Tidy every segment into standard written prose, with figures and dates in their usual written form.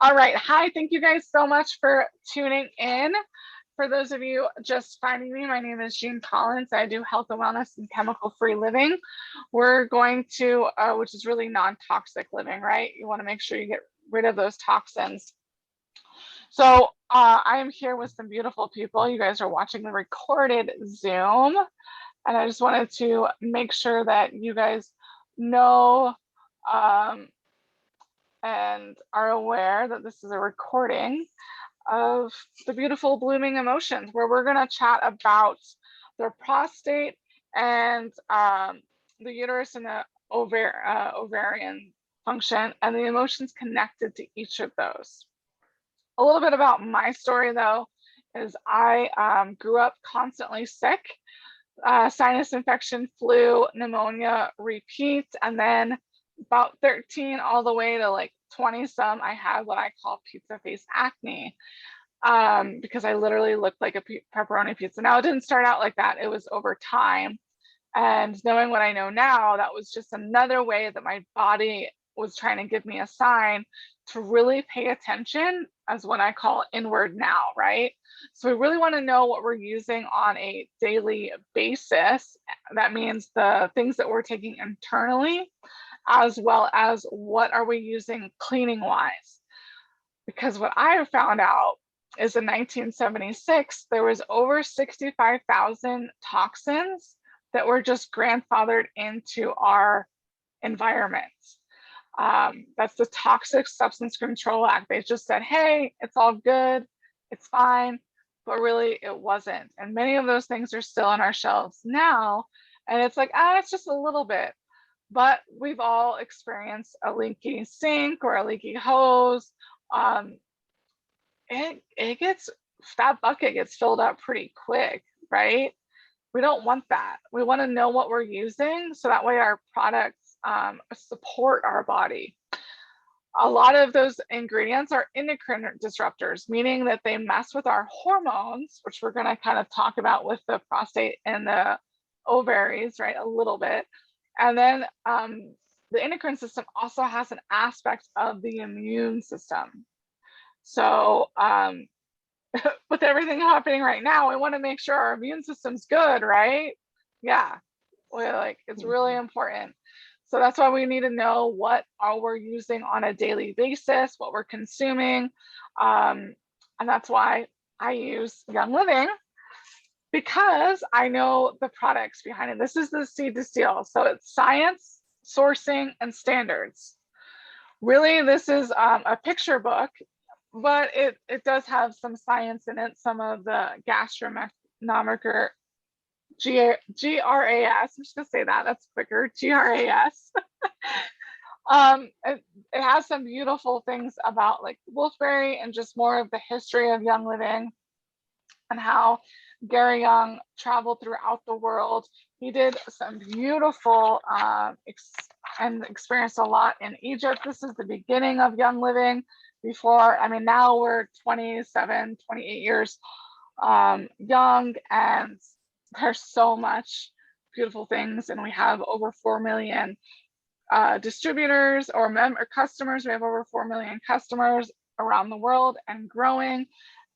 All right. Hi. Thank you guys so much for tuning in. For those of you just finding me, my name is Jean Collins. I do health and wellness and chemical-free living. We're going to, which is really non-toxic living, right? You want to make sure you get rid of those toxins. So I am here with some beautiful people. You guys are watching the recorded Zoom. And I just wanted to make sure that you guys know and are aware that this is a recording of the beautiful blooming emotions, where we're going to chat about the prostate and the uterus and the ovarian function and the emotions connected to each of those. A little bit about my story, though, is I grew up constantly sick, sinus infection, flu, pneumonia, repeat, and then about 13 all the way to like 20 some, I had what I call pizza face acne, because I literally looked like a pepperoni pizza. Now, it didn't start out like that. It was over time. And knowing what I know now, that was just another way that my body was trying to give me a sign to really pay attention, as what I call inward now, right? So we really want to know what we're using on a daily basis. That means the things that we're taking internally, as well as what are we using cleaning wise. Because what I have found out is in 1976, there was over 65,000 toxins that were just grandfathered into our environment. That's the Toxic Substance Control Act. They just said, hey, it's all good, it's fine, but really it wasn't. And many of those things are still on our shelves now. And it's like, it's just a little bit. But we've all experienced a leaky sink or a leaky hose. That bucket gets filled up pretty quick, right? We don't want that. We want to know what we're using, so that way our products support our body. A lot of those ingredients are endocrine disruptors, meaning that they mess with our hormones, which we're going to kind of talk about with the prostate and the ovaries, right, a little bit. And then the endocrine system also has an aspect of the immune system. So with everything happening right now, we want to make sure our immune system's good, right? Yeah, it's really important. So that's why we need to know what we're using on a daily basis, what we're consuming. And that's why I use Young Living, because I know the products behind it. This is the seed to seal. So it's science, sourcing, and standards. Really, this is a picture book, but it does have some science in it, some of the gastronomic GRAS, I'm just gonna say that, that's quicker, GRAS. It has some beautiful things about like wolfberry and just more of the history of Young Living and how Gary Young traveled throughout the world. He did some beautiful and experienced a lot in Egypt. This is the beginning of Young Living. Now we're 27, 28 years young, and there's so much beautiful things. And we have over 4 million distributors or customers. We have over 4 million customers around the world and growing.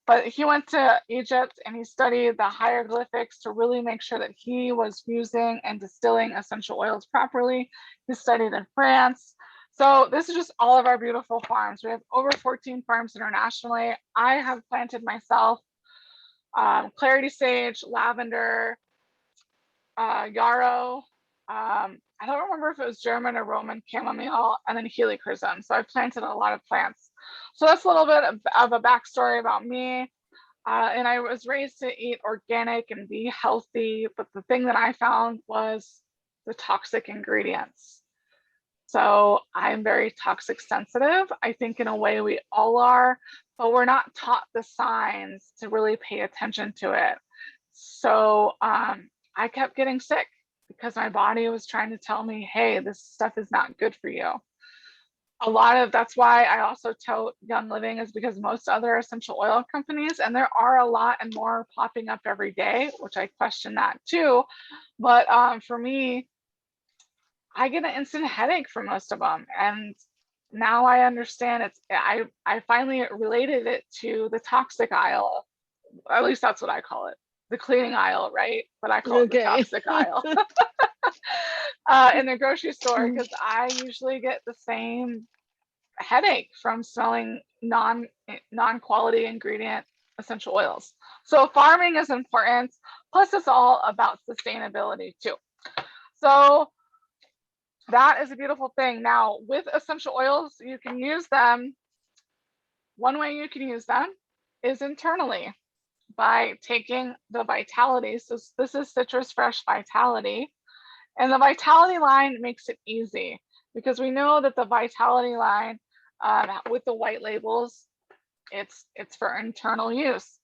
But he went to Egypt and he studied the hieroglyphics to really make sure that he was using and distilling essential oils properly. He studied in France. So this is just all of our beautiful farms. We have over 14 farms internationally. I have planted myself clarity sage, lavender, yarrow. I don't remember if it was German or Roman chamomile, and then helichrysum. So I've planted a lot of plants. So that's a little bit of a backstory about me. And I was raised to eat organic and be healthy, but the thing that I found was the toxic ingredients. So I'm very toxic sensitive. I think in a way we all are, but we're not taught the signs to really pay attention to it. So I kept getting sick because my body was trying to tell me, hey, this stuff is not good for you. That's why I also tout Young Living, is because most other essential oil companies, and there are a lot and more popping up every day, which I question that too. But for me, I get an instant headache for most of them. And now I understand I finally related it to the toxic aisle. At least that's what I call it. The cleaning aisle, right? But I call it the toxic aisle in the grocery store, because I usually get the same headache from smelling non-quality ingredient essential oils. So farming is important. Plus, it's all about sustainability too. So that is a beautiful thing. Now, with essential oils, you can use them. One way you can use them is internally by taking the Vitality. So this is Citrus Fresh Vitality. And the Vitality line makes it easy, because we know that the Vitality line with the white labels, it's for internal use.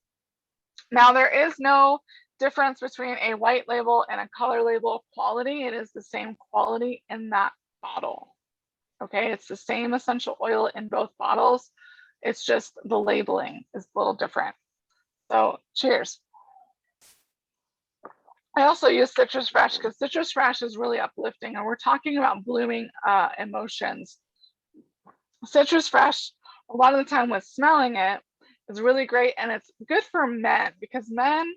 Now, there is no difference between a white label and a color label quality. It is the same quality in that bottle. Okay, it's the same essential oil in both bottles. It's just the labeling is a little different. So cheers. I also use Citrus Fresh because Citrus Fresh is really uplifting, and we're talking about blooming emotions. Citrus Fresh, a lot of the time with smelling it, is really great, and it's good for men, because men,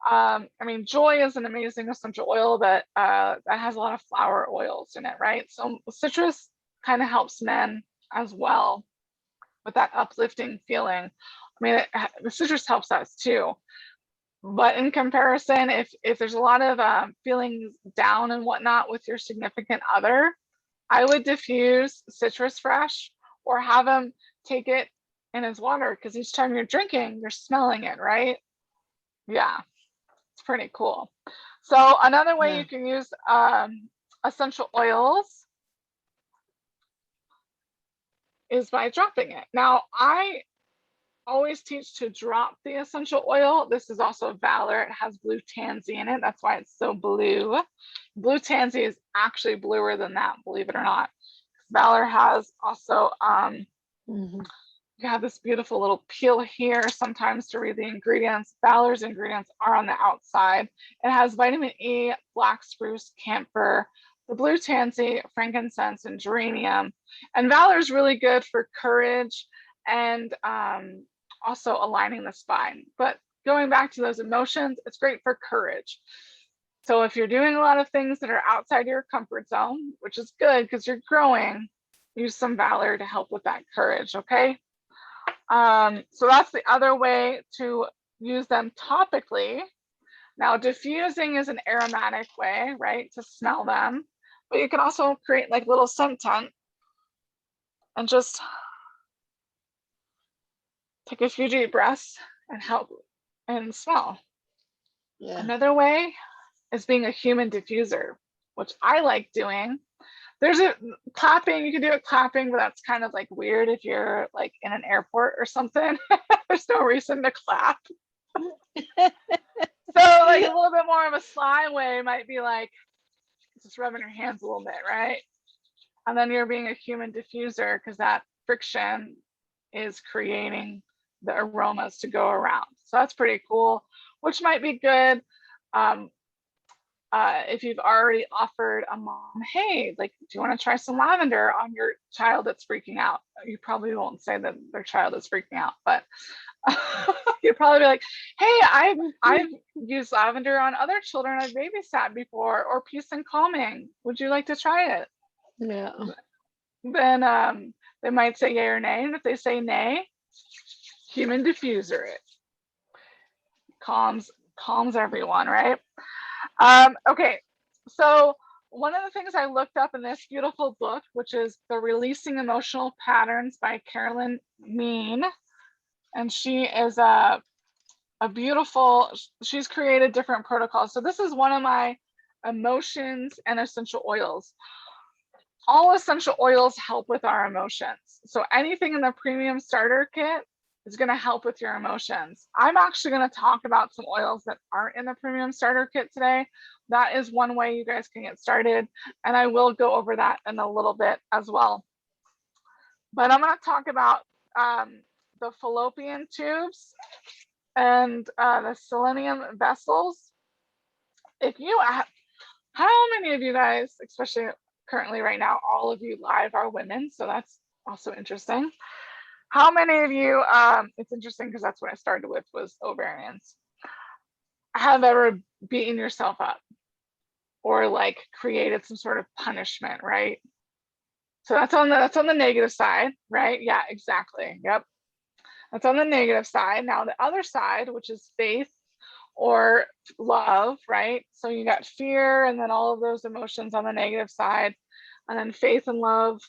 I mean, Joy is an amazing essential oil that has a lot of flower oils in it, right? So citrus kind of helps men as well with that uplifting feeling. I mean, the citrus helps us too. But in comparison, if there's a lot of feelings down and whatnot with your significant other, I would diffuse Citrus Fresh or have him take it in his water, because each time you're drinking, you're smelling it, right? Yeah, it's pretty cool. So another way you can use essential oils is by dropping it. Now, I always teach to drop the essential oil. This is also Valor. It has blue tansy in it. That's why it's so blue. Blue tansy is actually bluer than that, believe it or not. Valor has also, you have this beautiful little peel here sometimes to read the ingredients. Valor's ingredients are on the outside. It has vitamin E, black spruce, camphor, the blue tansy, frankincense, and geranium. And Valor's really good for courage and also aligning the spine. But going back to those emotions, it's great for courage. So if you're doing a lot of things that are outside your comfort zone, which is good because you're growing, use some Valor to help with that courage, okay? So that's the other way to use them topically. Now, diffusing is an aromatic way, right, to smell them. But you can also create like little scent tent and just take a few deep breaths and help and smell. Yeah. Another way is being a human diffuser, which I like doing. There's a clapping, you can do it clapping, but that's kind of like weird if you're like in an airport or something. There's no reason to clap. So like a little bit more of a sly way might be like just rubbing your hands a little bit, right? And then you're being a human diffuser because that friction is creating the aromas to go around. So that's pretty cool, which might be good if you've already offered a mom, hey, like, do you want to try some lavender on your child that's freaking out? You probably won't say that their child is freaking out, but you'd probably be like, hey, I've used lavender on other children I've babysat before, or peace and calming. Would you like to try it? Yeah. Then they might say yay or nay, and if they say nay, human diffuser it. Calms everyone, right? Okay, so one of the things I looked up in this beautiful book, which is The Releasing Emotional Patterns by Carolyn Mean, and she is a beautiful, she's created different protocols. So this is one of my emotions and essential oils. All essential oils help with our emotions. So anything in the premium starter kit is going to help with your emotions. I'm actually going to talk about some oils that aren't in the premium starter kit today. That is one way you guys can get started, and I will go over that in a little bit as well. But I'm going to talk about the fallopian tubes and the selenium vessels. If you have, how many of you guys, especially currently right now, all of you live are women, so that's Also interesting. How many of you, it's interesting because that's what I started with, was ovarians, have ever beaten yourself up or like created some sort of punishment, right? So that's on the negative side, right? Yeah, exactly. Yep. That's on the negative side. Now the other side, which is faith or love, right? So you got fear and then all of those emotions on the negative side. And then faith and love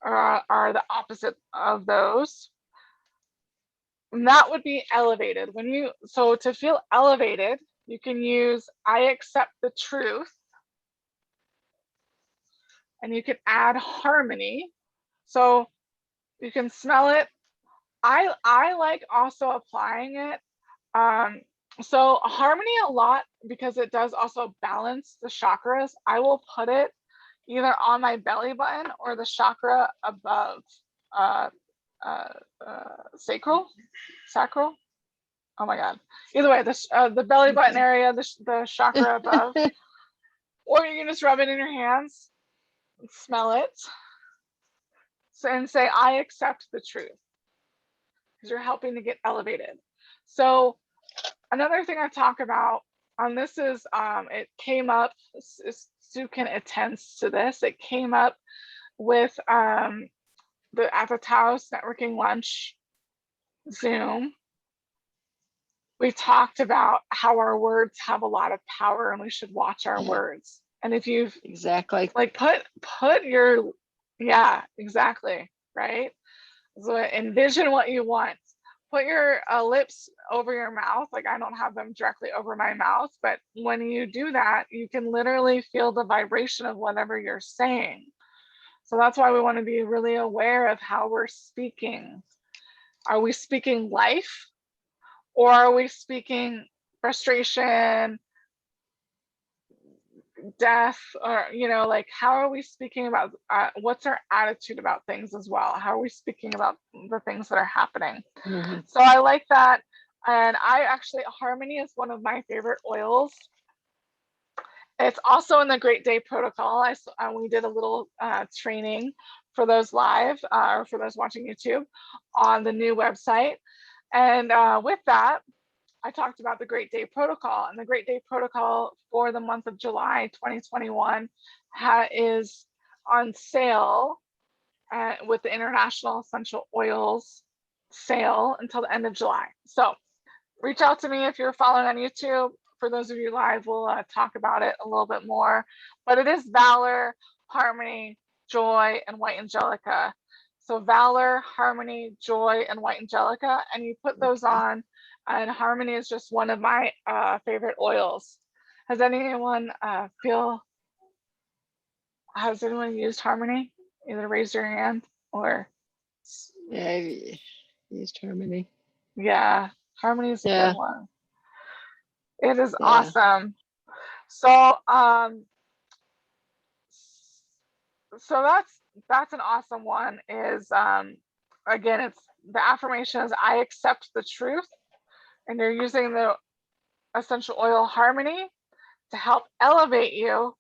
are the opposite of those. And that would be elevated. So to feel elevated, you can use I accept the truth, and you can add harmony. So you can smell it. I like also applying it. So harmony a lot, because it does also balance the chakras. I will put it either on my belly button or the chakra above sacral. Oh my God. Either way, the belly button area, the chakra above, or you can just rub it in your hands, smell it, and say, I accept the truth, because you're helping to get elevated. So another thing I talk about on this is, it came up, Sue can attest to this, it came up with at the Taos networking lunch Zoom. We talked about how our words have a lot of power and we should watch our words. And if you've exactly like put your, yeah, exactly, right? So envision what you want. Put your lips over your mouth. Like I don't have them directly over my mouth, but when you do that, you can literally feel the vibration of whatever you're saying. So that's why we want to be really aware of how we're speaking. Are we speaking life, or are we speaking frustration, death, or like how are we speaking about what's our attitude about things as well? How are we speaking about the things that are happening? Mm-hmm. So I like that. And harmony is one of my favorite oils. It's also in the Great Day Protocol. We did a little training for those live or for those watching YouTube on the new website. And with that, I talked about the Great Day Protocol, and the Great Day Protocol for the month of July 2021 is on sale with the International Essential Oils sale until the end of July. So reach out to me if you're following on YouTube. For those of you live, we'll talk about it a little bit more. But it is Valor, Harmony, Joy, and White Angelica. So Valor, Harmony, Joy, and White Angelica, and you put those on. And Harmony is just one of my favorite oils. Has anyone used Harmony? Either raise your hand or. Yeah, I've used Harmony. Yeah, Harmony is a good one. It is awesome. So that's an awesome one. Is again, it's the affirmation is I accept the truth, and you're using the essential oil Harmony to help elevate you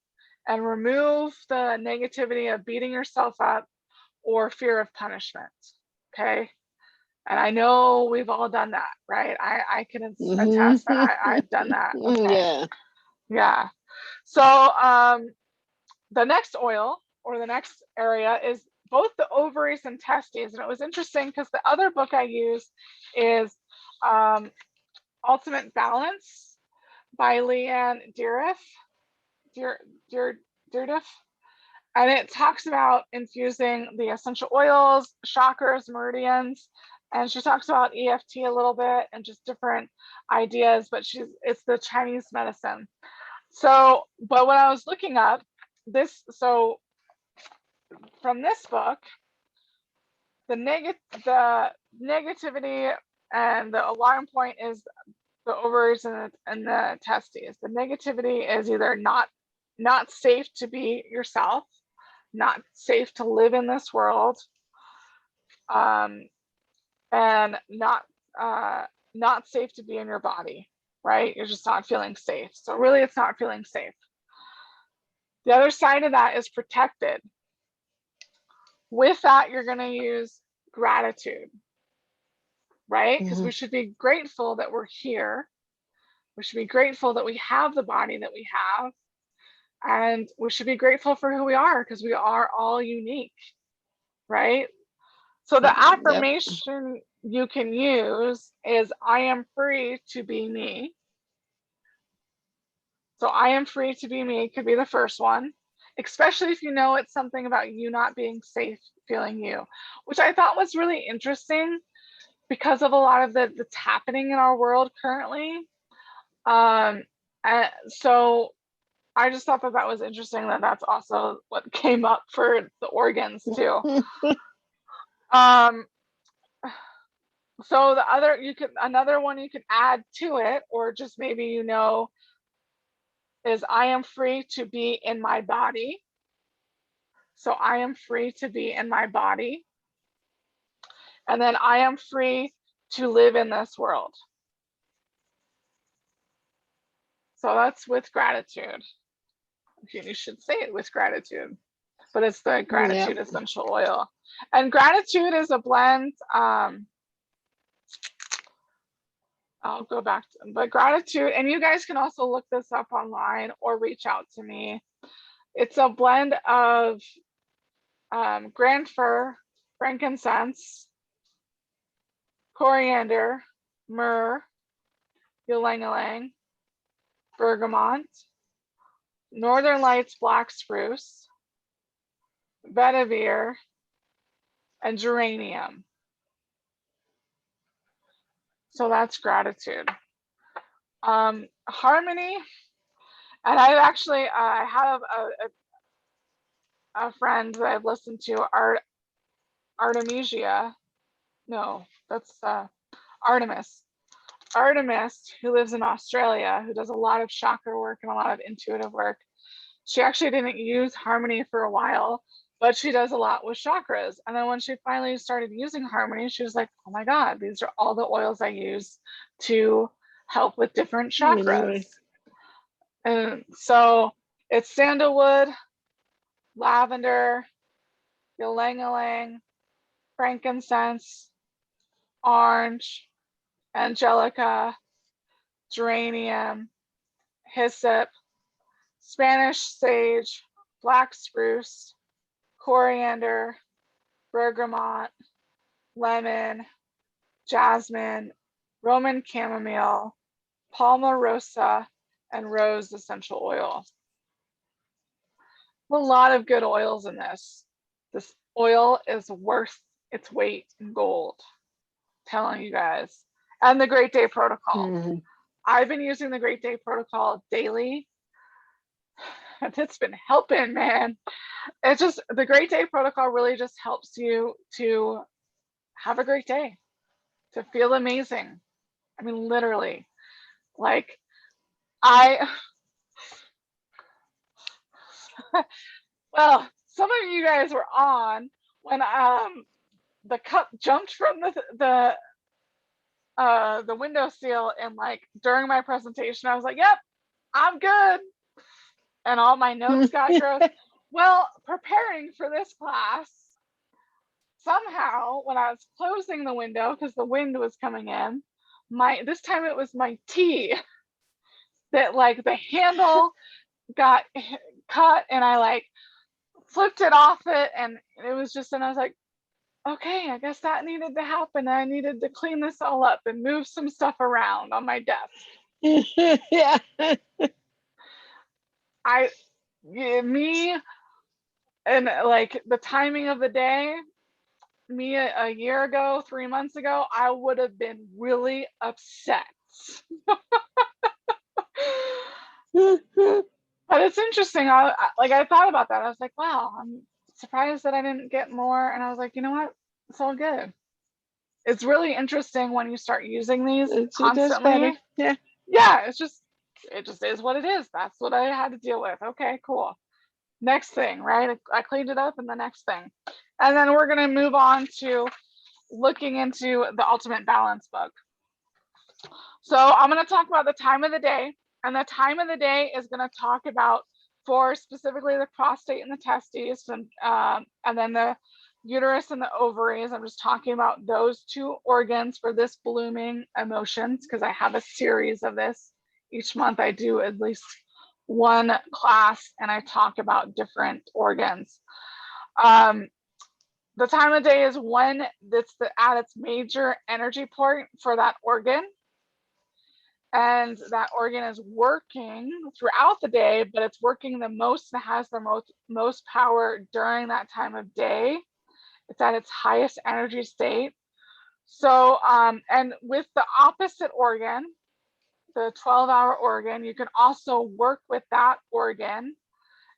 and remove the negativity of beating yourself up or fear of punishment. Okay. And I know we've all done that, right? I can attest that I've done that. Okay. Yeah. So the next oil, or the next area, is both the ovaries and testes. And it was interesting because the other book I use is Ultimate Balance by Leanne Deardiff. And it talks about infusing the essential oils, chakras, meridians, and she talks about EFT a little bit and just different ideas, but it's the Chinese medicine. So, but when I was looking up this, so from this book, the negativity and the alarm point is the ovaries and the testes. The negativity is either not safe to be yourself, not safe to live in this world, and not safe to be in your body, right? You're just not feeling safe. So really, it's not feeling safe. The other side of that is protected. With that, you're going to use gratitude, right? Because Mhm. we should be grateful that we're here. We should be grateful that we have the body that we have. And we should be grateful for who we are, because we are all unique, right? So the Yep. affirmation you can use is, I am free to be me. So I am free to be me could be the first one, especially if you know it's something about you not being safe feeling you, which I thought was really interesting because of a lot of that's happening in our world currently. So I just thought that that was interesting, that that's also what came up for the organs too. Um, so the other, another one you could add to it, or just maybe you know, is I am free to be in my body. So I am free to be in my body. And then I am free to live in this world. So that's with gratitude. You should say it with gratitude, but it's the gratitude Yep. essential oil. And gratitude is a blend. I'll go back to, but gratitude, and you guys can also look this up online or reach out to me. It's a blend of grand fir, frankincense, coriander, myrrh, ylang-ylang, bergamot, northern lights black spruce, vetiver, and geranium. So that's gratitude. Harmony, and I actually have a friend that I've listened to, Artemisia. No, that's Artemis, who lives in Australia, who does a lot of chakra work and a lot of intuitive work. She actually didn't use Harmony for a while, but she does a lot with chakras. And then when she finally started using Harmony, she was like, oh my God, these are all the oils I use to help with different chakras. And so it's sandalwood, lavender, ylang-ylang, frankincense, orange, angelica, geranium, hyssop, Spanish sage, black spruce, coriander, bergamot, lemon, jasmine, Roman chamomile, palmarosa, and rose essential oil. A lot of good oils in this. This oil is worth its weight in gold. I'm telling you guys. And the Great Day Protocol. Mm-hmm. I've been using the Great Day Protocol daily, and it's been helping, man. It's just, the Great Day Protocol really just helps you to have a great day, to feel amazing. I mean, literally, like well, some of you guys were on when the cup jumped from the windowsill, and like during my presentation, I was like, yep, I'm good. And all my notes got gross. Well, preparing for this class, somehow when I was closing the window because the wind was coming in, this time it was my tea that like the handle got cut, and I like flipped it off it, and it was just, and I was like, okay, I guess that needed to happen. I needed to clean this all up and move some stuff around on my desk. Yeah. Me, and like the timing of the day, me a year ago, 3 months ago, I would have been really upset. But it's interesting. I thought about that. I was like, wow, I'm surprised that I didn't get more. And I was like, you know what? It's all good. It's really interesting when you start using these constantly. Yeah. Yeah, it just is what it is. That's what I had to deal with. Okay, cool. Next thing, right? I cleaned it up, and the next thing. And then we're going to move on to looking into the Ultimate Balance book. So I'm going to talk about the time of the day, and the time of the day is going to talk about, for specifically the prostate and the testes, and then uterus and the ovaries. I'm just talking about those two organs for this blooming emotions because I have a series of this. Each month I do at least one class and I talk about different organs. The time of day is when it's at its major energy point for that organ. And that organ is working throughout the day, but it's working the most and has the most power during that time of day. It's at its highest energy state. So, and with the opposite organ, the 12-hour organ, you can also work with that organ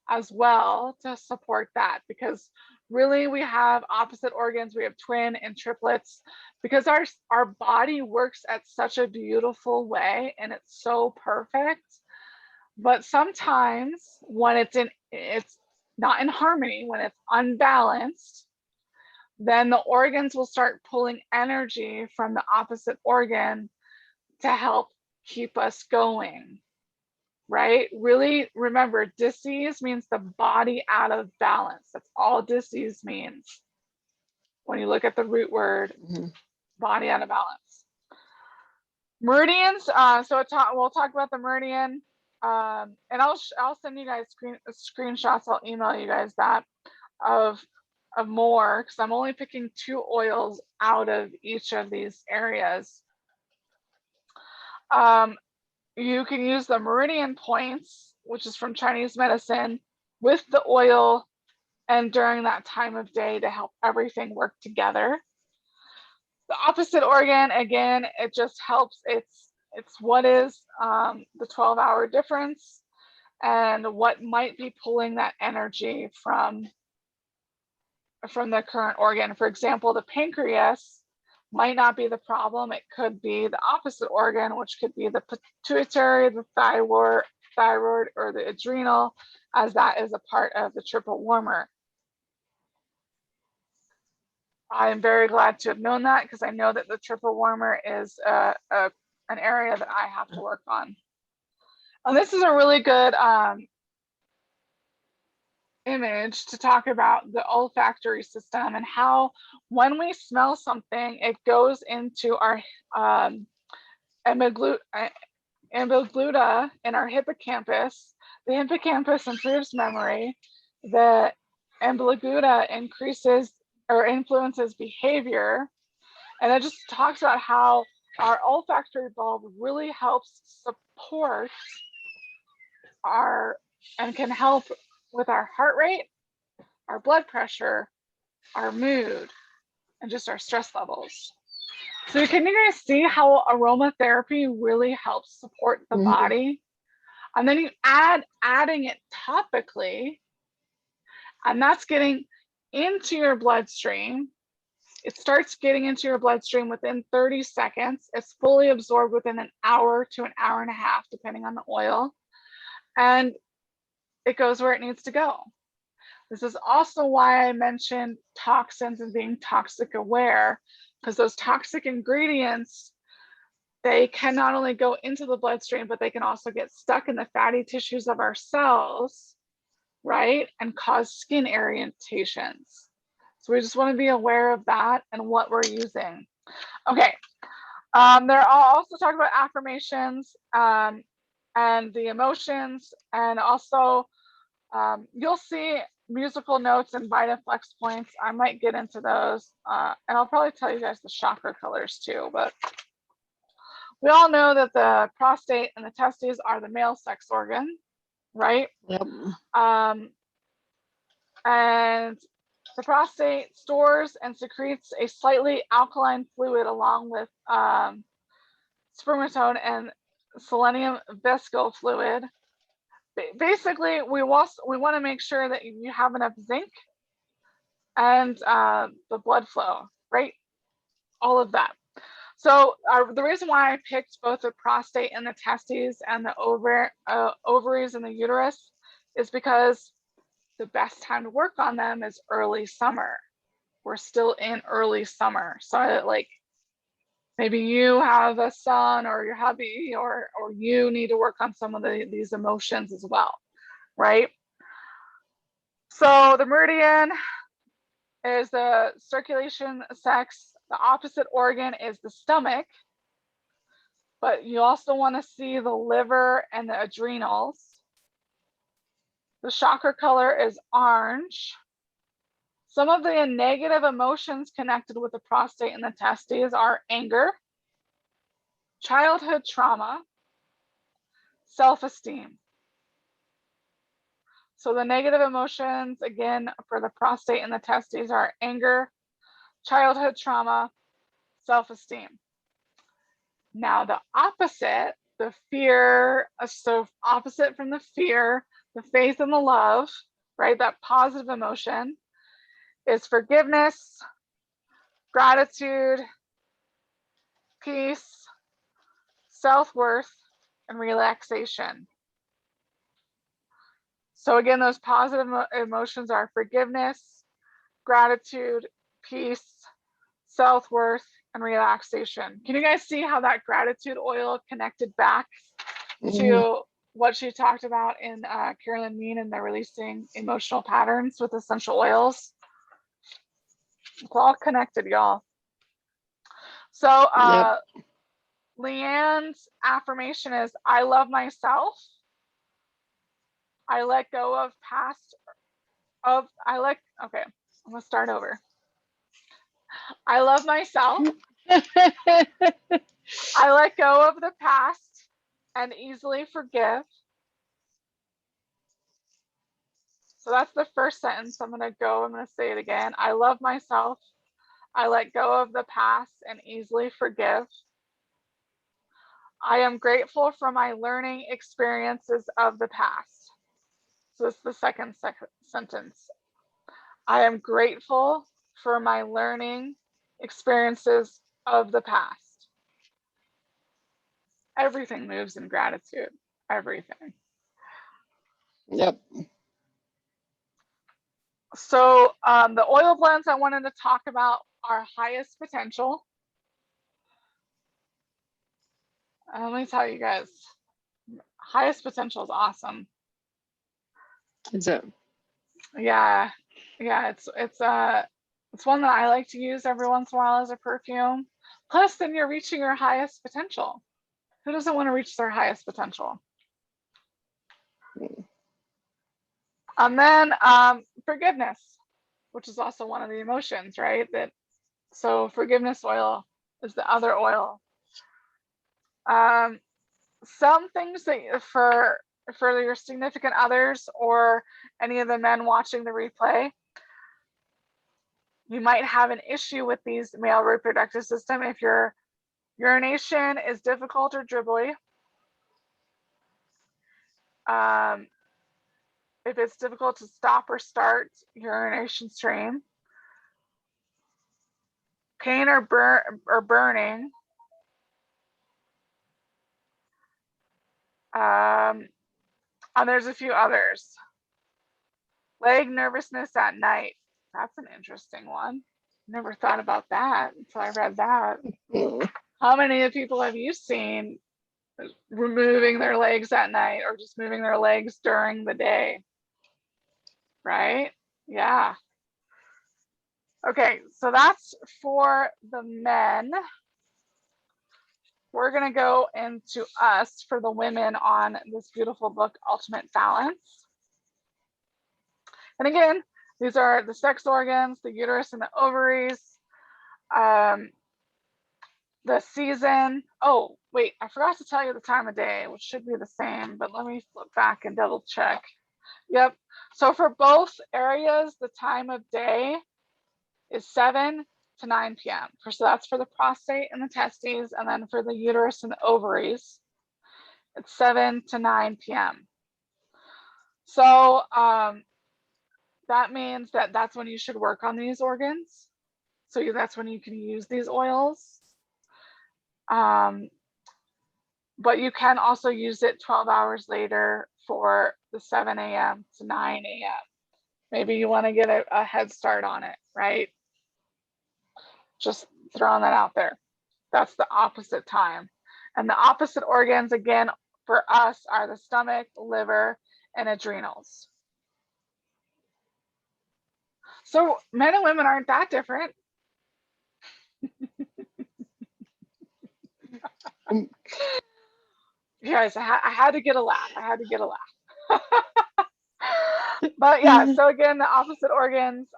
as well to support that, because really we have opposite organs, we have twin and triplets, because our body works at such a beautiful way and it's so perfect. But sometimes when it's not in harmony, when it's unbalanced, then the organs will start pulling energy from the opposite organ to help keep us going, right? Really remember, disease means the body out of balance. That's all disease means. When you look at the root word, body out of balance. Meridians, we'll talk about the meridian, and I'll send you guys screenshots. I'll email you guys that of more, because I'm only picking 2 oils out of each of these areas. You can use the meridian points, which is from Chinese medicine, with the oil and during that time of day to help everything work together. The opposite organ, again, it just helps. It's what is the 12-hour difference and what might be pulling that energy from the current organ. For example, the pancreas might not be the problem. It could be the opposite organ, which could be the pituitary, the thyroid, or the adrenal, as that is a part of the triple warmer. I'm very glad to have known that, because I know that the triple warmer is an area that I have to work on. And this is a really good image to talk about the olfactory system and how when we smell something, it goes into our amygdala in our hippocampus. The hippocampus improves memory. The amygdala increases or influences behavior. And it just talks about how our olfactory bulb really helps support and can help with our heart rate, our blood pressure, our mood, and just our stress levels. So can you guys see how aromatherapy really helps support the body? And then you adding it topically, and that's getting into your bloodstream. It starts getting into your bloodstream within 30 seconds. It's fully absorbed within an hour to an hour and a half, depending on the oil. And it goes where it needs to go. This is also why I mentioned toxins and being toxic aware, because those toxic ingredients, they can not only go into the bloodstream, but they can also get stuck in the fatty tissues of our cells, right? And cause skin irritations. So we just want to be aware of that and what we're using. Okay, I'll also talk about affirmations and the emotions, and also you'll see musical notes and Vitaflex points. I might get into those, and I'll probably tell you guys the chakra colors too, but we all know that the prostate and the testes are the male sex organ, right? Yep. And the prostate stores and secretes a slightly alkaline fluid along with spermatone and selenium vesicule fluid. Basically, we want to make sure that you have enough zinc and the blood flow, right? All of that. So the reason why I picked both the prostate and the testes and the ovaries and the uterus is because the best time to work on them is early summer. We're still in early summer. So like maybe you have a son or your hubby or you need to work on some of these emotions as well, right? So the meridian, is the circulation sex. The opposite organ is the stomach, but you also want to see the liver and the adrenals. The chakra color is orange. Some of the negative emotions connected with the prostate and the testes are anger, childhood trauma, self-esteem. So the negative emotions, again, for the prostate and the testes are anger, childhood trauma, self-esteem. Now the opposite, the fear, so opposite from the fear, the faith and the love, right? That positive emotion is forgiveness, gratitude, peace, self-worth, and relaxation. So again, those positive emotions are forgiveness, gratitude, peace, self-worth, and relaxation. Can you guys see how that gratitude oil connected back to what she talked about in Carolyn Mean and the releasing emotional patterns with essential oils? It's all connected, y'all. So Leanne's affirmation is, I love myself. I let go of okay, I'm gonna start over. I love myself. I let go of the past and easily forgive. So that's the first sentence. I'm gonna say it again. I love myself. I let go of the past and easily forgive. I am grateful for my learning experiences of the past. So this is the second sentence. I am grateful for my learning experiences of the past. Everything moves in gratitude. Everything. Yep. So the oil blends I wanted to talk about are highest potential. Let me tell you guys, highest potential is awesome. Is it? Yeah, it's one that I like to use every once in a while as a perfume. Plus, then you're reaching your highest potential. Who doesn't want to reach their highest potential? And then forgiveness, which is also one of the emotions, right? So forgiveness oil is the other oil. Some things that for your significant others or any of the men watching the replay, you might have an issue with these male reproductive system if your urination is difficult or dribbly. If it's difficult to stop or start urination stream, pain or burning, and there's a few others. Leg nervousness at night. That's an interesting one. Never thought about that until I read that. How many of people have you seen removing their legs at night or just moving their legs during the day? Right? Yeah. Okay, so that's for the men. We're going to go into us for the women on this beautiful book, Ultimate Balance. And again, these are the sex organs, the uterus and the ovaries, the season. Oh, wait, I forgot to tell you the time of day, which should be the same, but let me flip back and double check. Yep. So for both areas, the time of day is 7 to 9 p.m. So that's for the prostate and the testes, and then for the uterus and the ovaries, it's 7 to 9 p.m. So that means that that's when you should work on these organs. So that's when you can use these oils. But you can also use it 12 hours later for the 7 a.m. to 9 a.m. Maybe you want to get a head start on it, right? Just throwing that out there. That's the opposite time. And the opposite organs, again, for us are the stomach, liver, and adrenals. So men and women aren't that different. You guys, I had to get a laugh. I had to get a laugh. But yeah, so again, the opposite organs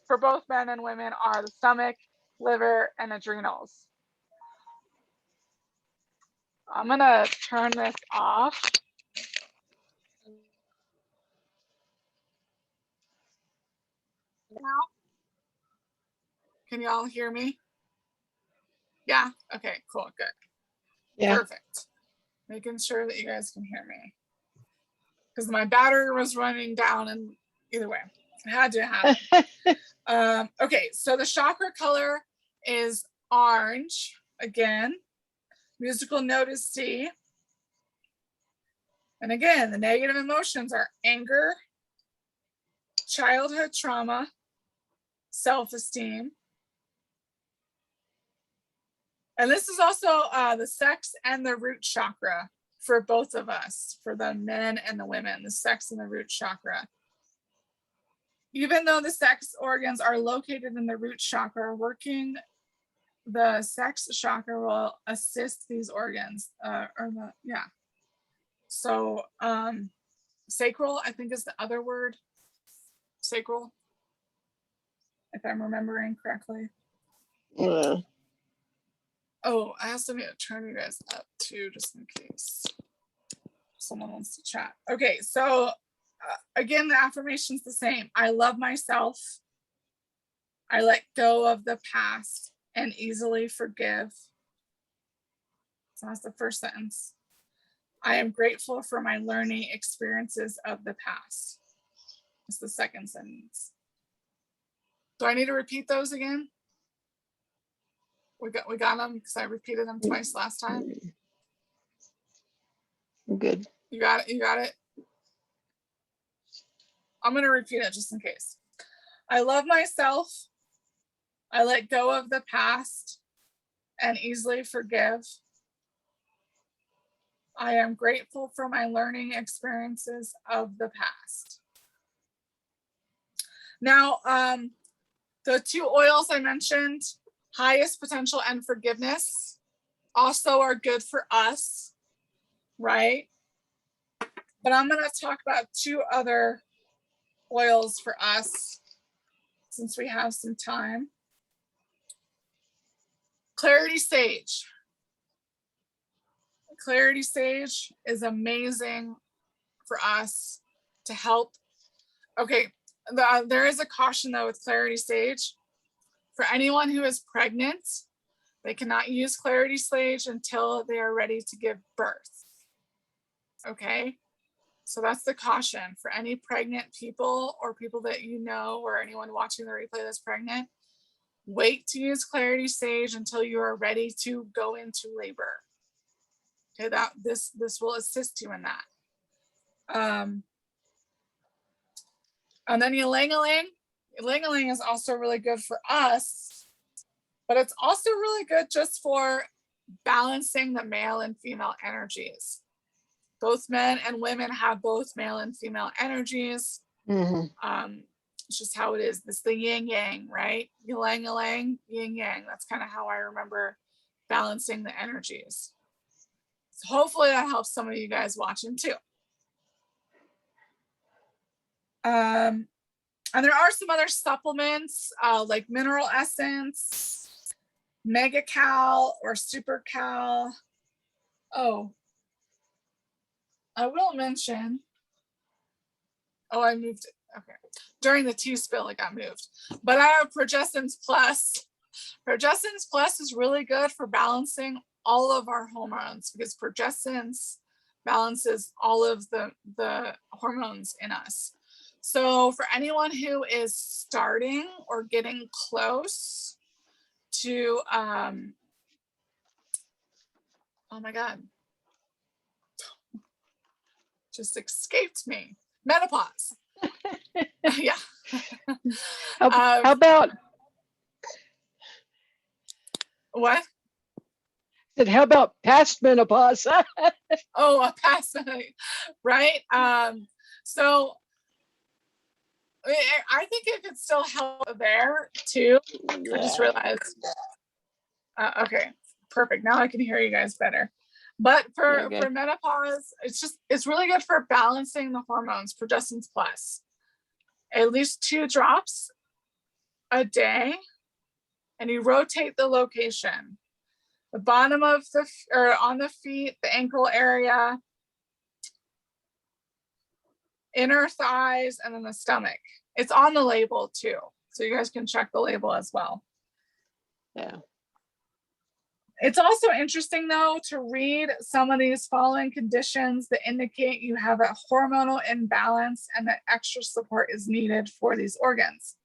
for both men and women are the stomach, liver, and adrenals. I'm gonna turn this off. Now, can y'all hear me? Yeah? Okay, cool, good. Yeah. Perfect. Making sure that you guys can hear me. Because my battery was running down, and either way, it had to happen. Okay, so the chakra color is orange. Again, musical note is C. And again, the negative emotions are anger, childhood trauma, self-esteem. And this is also the sex and the root chakra for both of us, for the men and the women, the sex and the root chakra. Even though the sex organs are located in the root chakra, working the sex chakra will assist these organs, So sacral, I think is the other word, sacral, if I'm remembering correctly. Oh, I also need to turn you guys up too, just in case someone wants to chat. Okay, so again, the affirmation's the same. I love myself. I let go of the past and easily forgive. So that's the first sentence. I am grateful for my learning experiences of the past. That's the second sentence. Do I need to repeat those again? We got them because I repeated them twice last time. Good. You got it. You got it. I'm going to repeat it just in case. I love myself. I let go of the past and easily forgive. I am grateful for my learning experiences of the past. Now, the two oils I mentioned, highest potential and forgiveness, also are good for us, right? But I'm going to talk about two other oils for us since we have some time. Clarity Sage. Clarity Sage is amazing for us to help. Okay, there is a caution though with Clarity Sage. For anyone who is pregnant, they cannot use Clarity Sage until they are ready to give birth. Okay, so that's the caution for any pregnant people or people that you know or anyone watching the replay that's pregnant. Wait to use Clarity Sage until you are ready to go into labor. Okay, this will assist you in that. And then ylang-ylang. Ylang-ylang is also really good for us, but it's also really good just for balancing the male and female energies. Both men and women have both male and female energies. Mm-hmm. It's just how it is. It's the yin-yang, right? Ylang-ylang, yin-yang. That's kind of how I remember balancing the energies. So hopefully that helps some of you guys watching too. And there are some other supplements like Mineral Essence, Mega Cal or Super Cal. Oh, I will mention. Oh, I moved it. Okay. During the tea spill, it got moved. But I have Progestins Plus. Progestins Plus is really good for balancing all of our hormones because progestins balances all of the hormones in us. So for anyone who is starting or getting close to, oh my God, just escaped me, menopause. Yeah. How about? What? How about past menopause? Oh, past, right? So I think it could still help there too. I just realized. Okay, perfect. Now I can hear you guys better. But for menopause, it's really good for balancing the hormones, progestins plus. At least 2 drops a day, and you rotate the location. The bottom of or on the feet, the ankle area, inner thighs, and then the stomach. It's on the label too, so you guys can check the label as well. Yeah. It's also interesting though to read some of these following conditions that indicate you have a hormonal imbalance and that extra support is needed for these organs.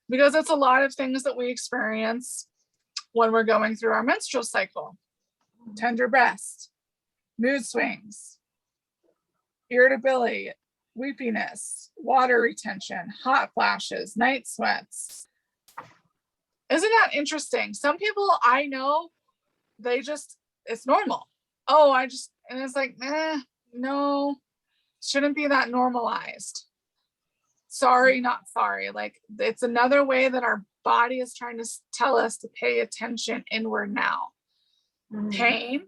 Because it's a lot of things that we experience when we're going through our menstrual cycle. Tender breast, mood swings, irritability, weepiness, water retention, hot flashes, night sweats. Isn't that interesting? Some people I know, it's normal. Oh, and it's like, no, shouldn't be that normalized. Sorry, not sorry. Like, it's another way that our body is trying to tell us to pay attention inward now. Pain,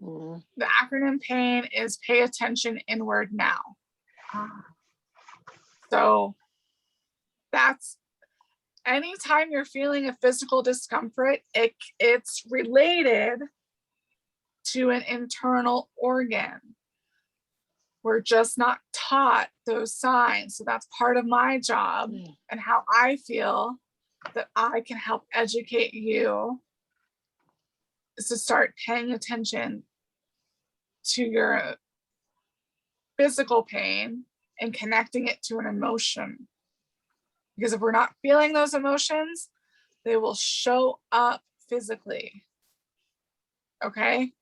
the acronym PAIN is pay attention inward now. So that's anytime you're feeling a physical discomfort, it's related to an internal organ. We're just not taught those signs. So that's part of my job and how I feel that I can help educate you is to start paying attention to your physical pain and connecting it to an emotion. Because if we're not feeling those emotions, they will show up physically. Okay?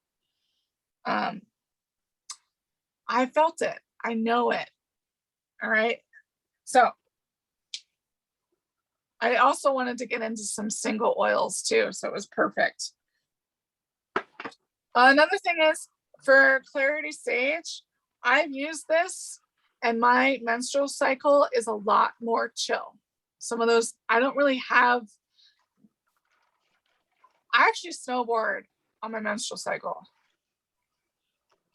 I felt it. I know it. All right. So I also wanted to get into some single oils too. So it was perfect. Another thing is for Clarity Sage, I've used this and my menstrual cycle is a lot more chill. Some of those, I don't really have. I actually snowboard on my menstrual cycle.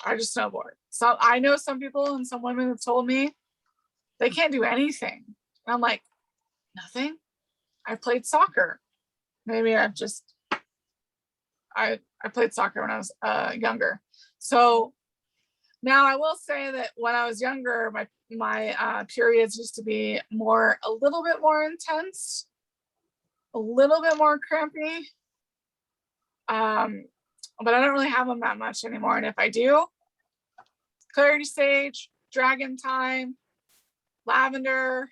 I just snowboard. So I know some people and some women have told me they can't do anything. And I'm like, nothing? I played soccer. Maybe I played soccer when I was younger. So now I will say that when I was younger, my periods used to be a little bit more intense, a little bit more crampy. But I don't really have them that much anymore. And if I do, Clarity Sage, Dragon Thyme, Lavender.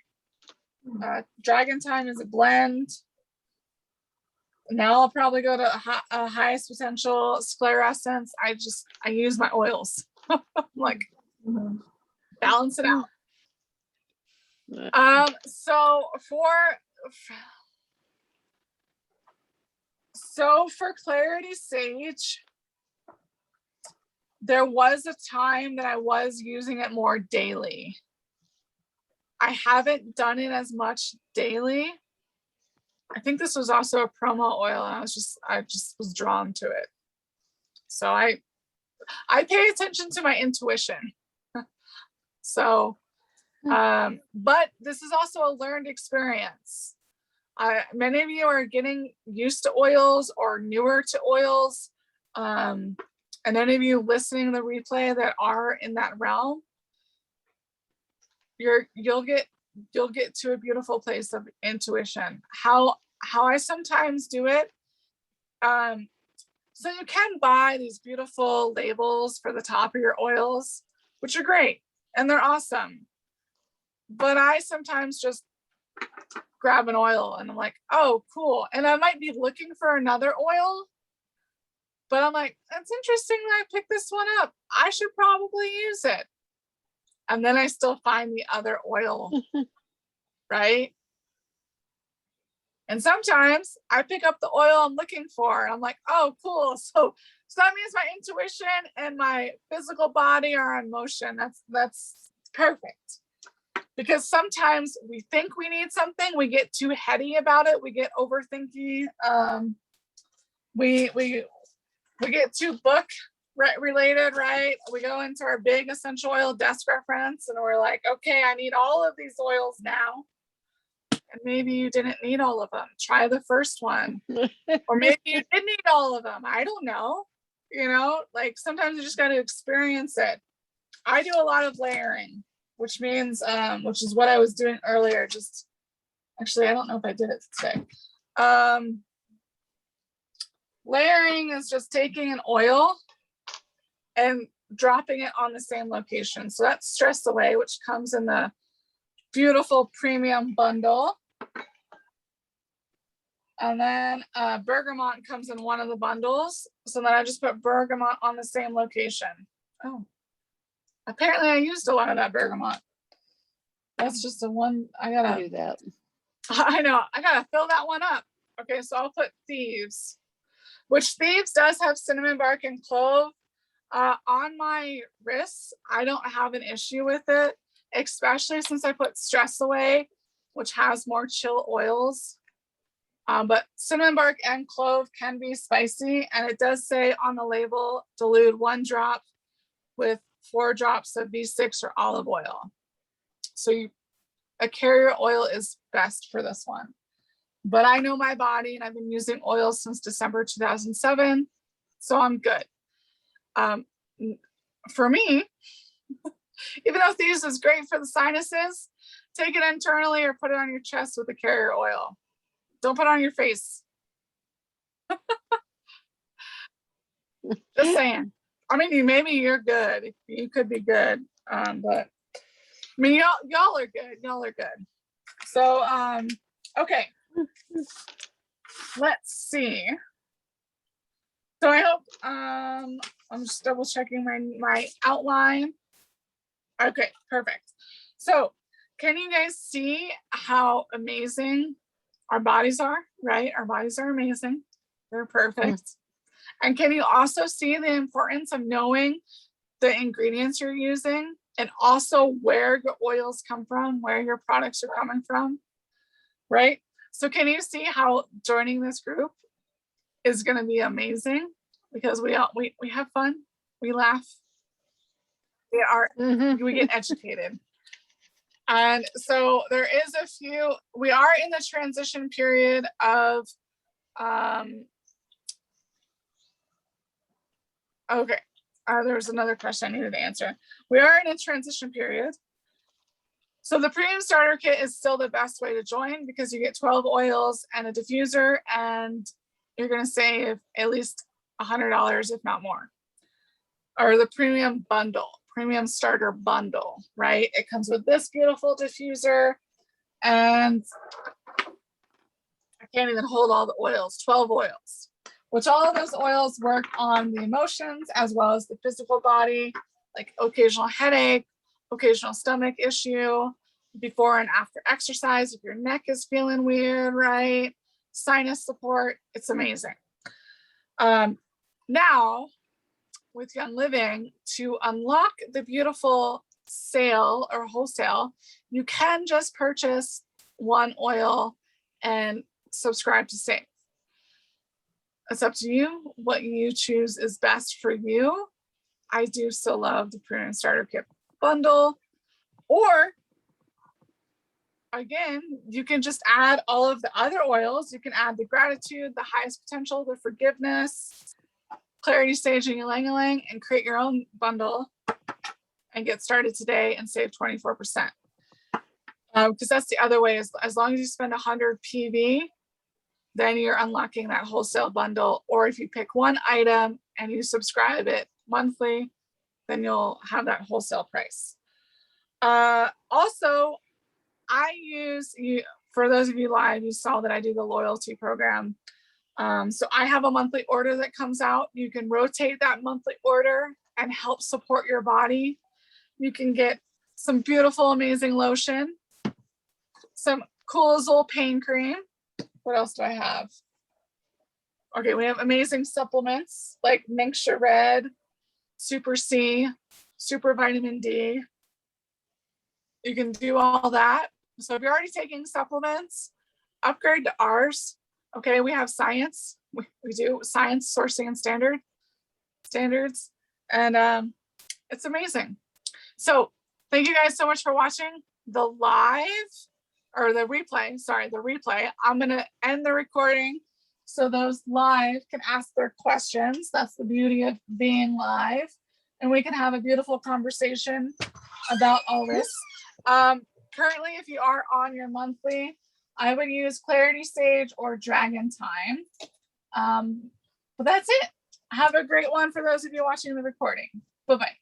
Dragon Thyme is a blend. Now I'll probably go to highest potential scleroscence. I use my oils. Like, balance it out. So for Clarity Sage, there was a time that I was using it more daily. I haven't done it as much daily. I think this was also a promo oil, and I just was drawn to it. So I pay attention to my intuition. So, but this is also a learned experience. Many of you are getting used to oils or newer to oils. And any of you listening to the replay that are in that realm, you'll get to a beautiful place of intuition. How I sometimes do it. So you can buy these beautiful labels for the top of your oils, which are great and they're awesome. But I sometimes just grab an oil and I'm like, oh, cool. And I might be looking for another oil, but I'm like, that's interesting that I picked this one up. I should probably use it. And then I still find the other oil, right? And sometimes I pick up the oil I'm looking for. And I'm like, oh, cool. So that means my intuition and my physical body are in motion. That's perfect. because sometimes we think we need something, we get too heady about it, we get overthinking, we get too book related, right? We go into our big essential oil desk reference and we're like, okay, I need all of these oils now. And maybe you didn't need all of them. Try the first one. Or maybe you did need all of them. I don't know. You know, like sometimes you just got to experience it. I do a lot of layering, which means, which is what I was doing earlier. Just actually, I don't know if I did it today. Layering is just taking an oil and dropping it on the same location. So that's Stress Away, which comes in the beautiful premium bundle. And then bergamot comes in one of the bundles. So then I just put bergamot on the same location. Oh, apparently I used a lot of that bergamot. That's just the one I gotta do that. I know, I gotta fill that one up. Okay, so I'll put Thieves, which Thieves does have cinnamon bark and clove. On my wrists, I don't have an issue with it, especially since I put Stress Away, which has more chill oils. But cinnamon bark and clove can be spicy, and it does say on the label, dilute 1 drop with 4 drops of V6 or olive oil. So a carrier oil is best for this one. But I know my body, and I've been using oils since December 2007, so I'm good. For me, even though Thieves is great for the sinuses, take it internally or put it on your chest with a carrier oil. Don't put it on your face. Just saying. I mean, maybe you're good. You could be good. But I mean, y'all are good. Y'all are good. So, okay. Let's see. So I hope, I'm just double checking my outline. Okay, perfect. So can you guys see how amazing our bodies are, right? Our bodies are amazing. They're perfect. And can you also see the importance of knowing the ingredients you're using and also where your oils come from, where your products are coming from, right? So can you see how joining this group is going to be amazing? Because we have fun, we laugh, we get educated. And so there is a few, we are in the transition period of, okay, there's another question I needed to answer. We are in a transition period. So the premium starter kit is still the best way to join because you get 12 oils and a diffuser, and you're going to save at least $100, if not more. Or the premium bundle, premium starter bundle, right? It comes with this beautiful diffuser, and I can't even hold all the oils, 12 oils, which all of those oils work on the emotions as well as the physical body, like occasional headache, occasional stomach issue, before and after exercise, if your neck is feeling weird, right? Sinus support, it's amazing. Now, with Young Living, to unlock the beautiful sale or wholesale, you can just purchase one oil and subscribe to Save. It's up to you. What you choose is best for you. I do still love the Premium Starter Kit bundle. Or, again, you can just add all of the other oils. You can add the Gratitude, the Highest Potential, the Forgiveness, Clarity Sage, and Ylang Ylang, and create your own bundle and get started today and save 24%. Because that's the other way, is as long as you spend 100 PV, then you're unlocking that wholesale bundle. Or if you pick one item and you subscribe it monthly, then you'll have that wholesale price. Also, for those of you live, you saw that I do the loyalty program. So I have a monthly order that comes out. You can rotate that monthly order and help support your body. You can get some beautiful, amazing lotion, some cool Azul pain cream. What else do I have? Okay, we have amazing supplements like Ningxia Red, Super C, Super Vitamin D. You can do all that. So if you're already taking supplements, upgrade to ours. Okay, we have science. We do science, sourcing, and standards. And it's amazing. So thank you guys so much for watching the live or the replay. Sorry, the replay. I'm going to end the recording so those live can ask their questions. That's the beauty of being live. And we can have a beautiful conversation about all this. Currently, if you are on your monthly, I would use Clarity Sage or Dragon Time. But that's it. Have a great one for those of you watching the recording. Bye-bye.